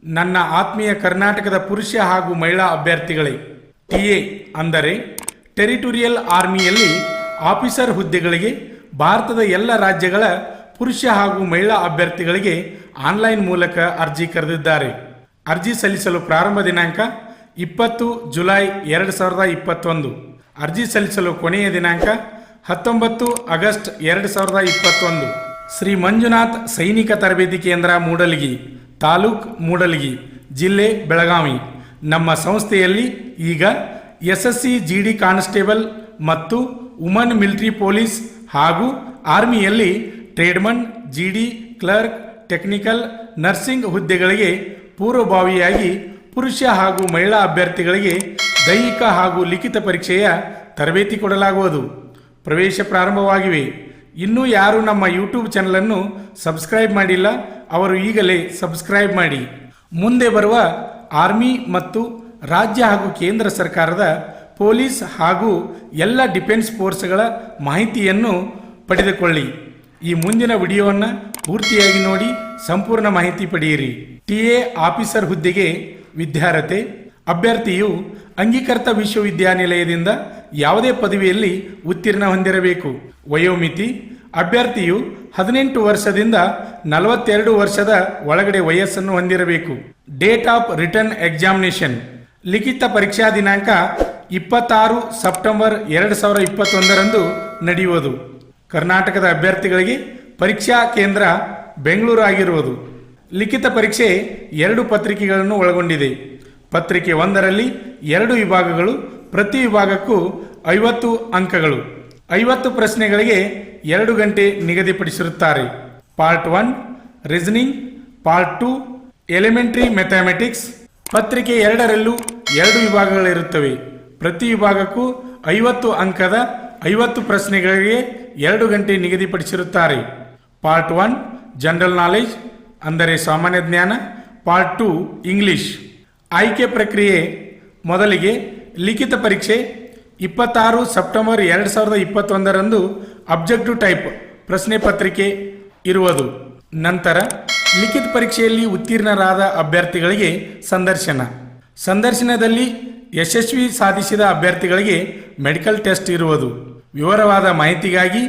ನನ್ನ ಆತ್ಮೀಯ ಕರ್ನಾಟಕದ ಪುರುಷ ಹಾಗೂ ಮಹಿಳಾ ಅಭ್ಯರ್ಥಿಗಳೇ, ಟಿಎ ಅಂದರೆ ಟೆರಿಟೋರಿಯಲ್ ಆರ್ಮಿಯಲ್ಲಿ ಆಫೀಸರ್ ಹುದ್ದೆಗಳಿಗೆ ಭಾರತದ ಎಲ್ಲ ರಾಜ್ಯಗಳ ಪುರುಷ ಹಾಗೂ ಮಹಿಳಾ ಅಭ್ಯರ್ಥಿಗಳಿಗೆ ಆನ್ಲೈನ್ ಮೂಲಕ ಅರ್ಜಿ ಕರೆದಿದ್ದಾರೆ. ಅರ್ಜಿ ಸಲ್ಲಿಸಲು ಪ್ರಾರಂಭ ದಿನಾಂಕ 20 ಜುಲೈ 2021. ಅರ್ಜಿ ಸಲ್ಲಿಸಲು ಕೊನೆಯ ದಿನಾಂಕ 19 ಆಗಸ್ಟ್ 2021. ಶ್ರೀ ಮಂಜುನಾಥ್ ಸೈನಿಕ ತರಬೇತಿ ಕೇಂದ್ರ ಮೂಡಲಗಿ, ತಾಲೂಕ್ ಮೂಡಲಗಿ, ಜಿಲ್ಲೆ ಬೆಳಗಾವಿ. ನಮ್ಮ ಸಂಸ್ಥೆಯಲ್ಲಿ ಈಗ SSC GD ಕಾನ್ಸ್ಟೇಬಲ್ ಮತ್ತು ವುಮನ್ ಮಿಲಿಟರಿ ಪೊಲೀಸ್ ಹಾಗೂ ಆರ್ಮಿಯಲ್ಲಿ tradesman, GD clerk, technical, nursing ಹುದ್ದೆಗಳಿಗೆ ಪೂರ್ವಭಾವಿಯಾಗಿ ಪುರುಷ ಹಾಗೂ ಮಹಿಳಾ ಅಭ್ಯರ್ಥಿಗಳಿಗೆ ದೈಹಿಕ ಹಾಗೂ ಲಿಖಿತ ಪರೀಕ್ಷೆಯ ತರಬೇತಿ ಕೊಡಲಾಗುವುದು. ಪ್ರವೇಶ ಪ್ರಾರಂಭವಾಗಿವೆ. ಇನ್ನೂ ಯಾರು ನಮ್ಮ ಯೂಟ್ಯೂಬ್ ಚಾನಲನ್ನು ಸಬ್ಸ್ಕ್ರೈಬ್ ಮಾಡಿಲ್ಲ ಅವರು ಈಗಲೇ ಸಬ್ಸ್ಕ್ರೈಬ್ ಮಾಡಿ. ಮುಂದೆ ಬರುವ ಆರ್ಮಿ ಮತ್ತು ರಾಜ್ಯ ಹಾಗೂ ಕೇಂದ್ರ ಸರ್ಕಾರದ ಪೊಲೀಸ್ ಹಾಗೂ ಎಲ್ಲ ಡಿಫೆನ್ಸ್ ಫೋರ್ಸ್ಗಳ ಮಾಹಿತಿಯನ್ನು ಪಡೆದುಕೊಳ್ಳಿ. ಈ ಮುಂದಿನ ವಿಡಿಯೋವನ್ನು ಪೂರ್ತಿಯಾಗಿ ನೋಡಿ ಸಂಪೂರ್ಣ ಮಾಹಿತಿ ಪಡೆಯಿರಿ. ಟಿಎ ಆಫೀಸರ್ ಹುದ್ದೆಗೆ ವಿದ್ಯಾರ್ಹತೆ: ಅಭ್ಯರ್ಥಿಯು ಅಂಗೀಕೃತ ವಿಶ್ವವಿದ್ಯಾನಿಲಯದಿಂದ ಯಾವುದೇ ಪದವಿಯಲ್ಲಿ ಉತ್ತೀರ್ಣ ಹೊಂದಿರಬೇಕು. ವಯೋಮಿತಿ: ಅಭ್ಯರ್ಥಿಯು 18 ವರ್ಷದಿಂದ 42 ವರ್ಷದ ಒಳಗಡೆ ವಯಸ್ಸನ್ನು ಹೊಂದಿರಬೇಕು. ಡೇಟ್ ಆಫ್ ರಿಟರ್ನ್ ಎಕ್ಸಾಮಿನೇಷನ್: ಲಿಖಿತ ಪರೀಕ್ಷಾ ದಿನಾಂಕ 26 ಸೆಪ್ಟೆಂಬರ್ 2021 ನಡೆಯುವುದು. ಕರ್ನಾಟಕದ ಅಭ್ಯರ್ಥಿಗಳಿಗೆ ಪರೀಕ್ಷಾ ಕೇಂದ್ರ ಬೆಂಗಳೂರು ಆಗಿರುವುದು. ಲಿಖಿತ ಪರೀಕ್ಷೆ 2 ಪತ್ರಿಕೆಗಳನ್ನು ಒಳಗೊಂಡಿದೆ. ಪತ್ರಿಕೆ 1ರಲ್ಲಿ 2 ವಿಭಾಗಗಳು, ಪ್ರತಿ ವಿಭಾಗಕ್ಕೂ 50 ಅಂಕಗಳು. 50 ಪ್ರಶ್ನೆಗಳಿಗೆ 2 ಗಂಟೆ ನಿಗದಿಪಡಿಸಿರುತ್ತಾರೆ. Part 1 reasoning, part 2 elementary mathematics. ಪತ್ರಿಕೆ 2ರಲ್ಲೂ 2 ವಿಭಾಗಗಳಿರುತ್ತವೆ. ಪ್ರತಿ ವಿಭಾಗಕ್ಕೂ 50 ಅಂಕದ 50 ಪ್ರಶ್ನೆಗಳಿಗೆ 2 ಗಂಟೆ ನಿಗದಿಪಡಿಸಿರುತ್ತಾರೆ. ಪಾರ್ಟ್ 1 ಜನರಲ್ ನಾಲೆಜ್ ಅಂದರೆ ಸಾಮಾನ್ಯ ಜ್ಞಾನ, ಪಾರ್ಟ್ 2 ಇಂಗ್ಲಿಷ್. ಆಯ್ಕೆ ಪ್ರಕ್ರಿಯೆ: ಮೊದಲಿಗೆ ಲಿಖಿತ ಪರೀಕ್ಷೆ 26 ಸೆಪ್ಟೆಂಬರ್ 2021 ಅಬ್ಜೆಕ್ಟಿವ್ ಟೈಪ್ ಪ್ರಶ್ನೆ ಪತ್ರಿಕೆ ಇರುವುದು. ನಂತರ ಲಿಖಿತ ಪರೀಕ್ಷೆಯಲ್ಲಿ ಉತ್ತೀರ್ಣರಾದ ಅಭ್ಯರ್ಥಿಗಳಿಗೆ ಸಂದರ್ಶನದಲ್ಲಿ ಯಶಸ್ವಿ ಸಾಧಿಸಿದ ಅಭ್ಯರ್ಥಿಗಳಿಗೆ ಮೆಡಿಕಲ್ ಟೆಸ್ಟ್ ಇರುವುದು. ವಿವರವಾದ ಮಾಹಿತಿಗಾಗಿ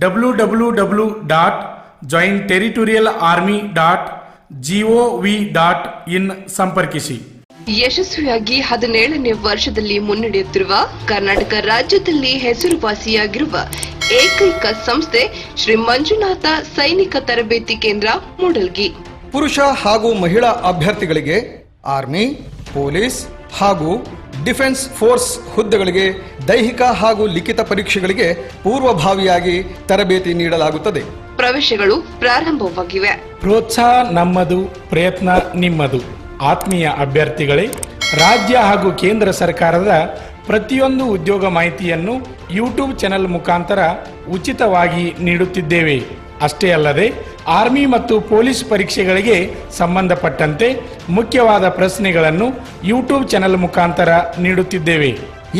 www.jointerritorialarmy.gov.in ಸಂಪರ್ಕಿಸಿ. ಯಶಸ್ವಿಯಾಗಿ 17ನೇ ವರ್ಷದಲ್ಲಿ ಮುನ್ನಡೆಯುತ್ತಿರುವ ಕರ್ನಾಟಕ ರಾಜ್ಯದಲ್ಲಿ ಹೆಸರುವಾಸಿಯಾಗಿರುವ ಏಕೈಕ ಸಂಸ್ಥೆ ಶ್ರೀ ಮಂಜುನಾಥ ಸೈನಿಕ ತರಬೇತಿ ಕೇಂದ್ರ ಮೂಡಲಗಿ. ಪುರುಷ ಹಾಗೂ ಮಹಿಳಾ ಅಭ್ಯರ್ಥಿಗಳಿಗೆ ಆರ್ಮಿ, ಪೊಲೀಸ್ ಹಾಗೂ ಡಿಫೆನ್ಸ್ ಫೋರ್ಸ್ ಹುದ್ದೆಗಳಿಗೆ ದೈಹಿಕ ಹಾಗೂ ಲಿಖಿತ ಪರೀಕ್ಷೆಗಳಿಗೆ ಪೂರ್ವಭಾವಿಯಾಗಿ ತರಬೇತಿ ನೀಡಲಾಗುತ್ತದೆ. ಪ್ರವೇಶಗಳು ಪ್ರಾರಂಭವಾಗಿವೆ. ಪ್ರೋತ್ಸಾಹ ನಮ್ಮದು, ಪ್ರಯತ್ನ ನಿಮ್ಮದು. ಆತ್ಮೀಯ ಅಭ್ಯರ್ಥಿಗಳೇ, ರಾಜ್ಯ ಹಾಗೂ ಕೇಂದ್ರ ಸರ್ಕಾರದ ಪ್ರತಿಯೊಂದು ಉದ್ಯೋಗ ಮಾಹಿತಿಯನ್ನು ಯೂಟ್ಯೂಬ್ ಚಾನೆಲ್ ಮುಖಾಂತರ ಉಚಿತವಾಗಿ ನೀಡುತ್ತಿದ್ದೇವೆ. ಅಷ್ಟೇ ಅಲ್ಲದೆ ಆರ್ಮಿ ಮತ್ತು ಪೊಲೀಸ್ ಪರೀಕ್ಷೆಗಳಿಗೆ ಸಂಬಂಧಪಟ್ಟಂತೆ ಮುಖ್ಯವಾದ ಪ್ರಶ್ನೆಗಳನ್ನು ಯೂಟ್ಯೂಬ್ ಚಾನೆಲ್ ಮುಖಾಂತರ ನೀಡುತ್ತಿದ್ದೇವೆ.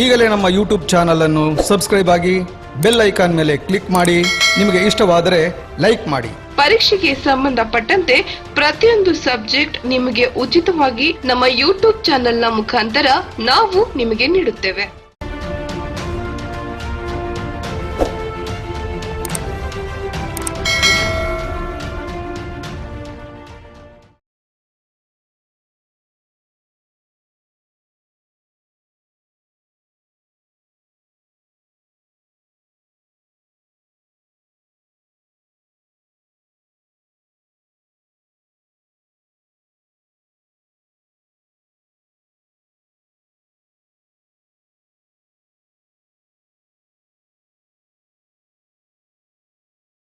ಈಗಲೇ ನಮ್ಮ ಯೂಟ್ಯೂಬ್ ಚಾನಲ್ ಅನ್ನು ಸಬ್ಸ್ಕ್ರೈಬ್ ಆಗಿ ಬೆಲ್ ಐಕಾನ್ ಮೇಲೆ ಕ್ಲಿಕ್ ಮಾಡಿ. ನಿಮಗೆ ಇಷ್ಟವಾದರೆ ಲೈಕ್ ಮಾಡಿ. ಪರೀಕ್ಷೆಗೆ ಸಂಬಂಧಪಟ್ಟಂತೆ ಪ್ರತಿಯೊಂದು ಸಬ್ಜೆಕ್ಟ್ ನಿಮಗೆ ಉಚಿತವಾಗಿ ನಮ್ಮ ಯೂಟ್ಯೂಬ್ ಚಾನೆಲ್ನ ಮುಖಾಂತರ ನಾವು ನಿಮಗೆ ನೀಡುತ್ತೇವೆ.